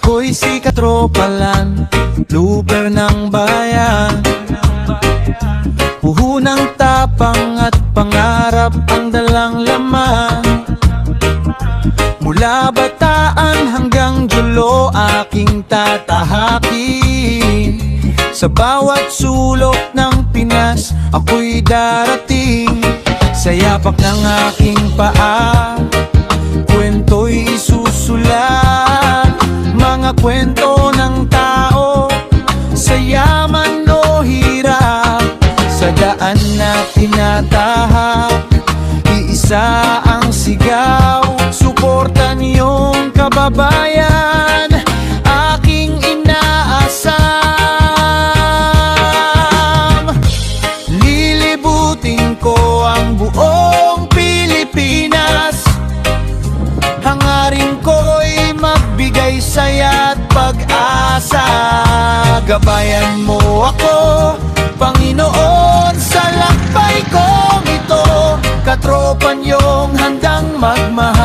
Ako'y si katropalan, luper ng bayan. Puhunang tapang at pangarap ang dalang laman. Mula bataan hanggang dulo aking tatahakin. Sa bawat sulok ng Pinas ako'y darating. Sa yapak ng aking paa kwento'y isusulat. Mga kwento ng tao sa yaman o hirap. Sa daan na tinatahak, iisa ang sigaw. Suporta niyong kababayan, aking inaasam. Lilibutin ko ang buong Pilipinas. Hangarin ko'y magbigay saya at pag-asa. Gabayan mo ako, Panginoon, sa lakbay kong ito. Katropa niyong handang magmahal.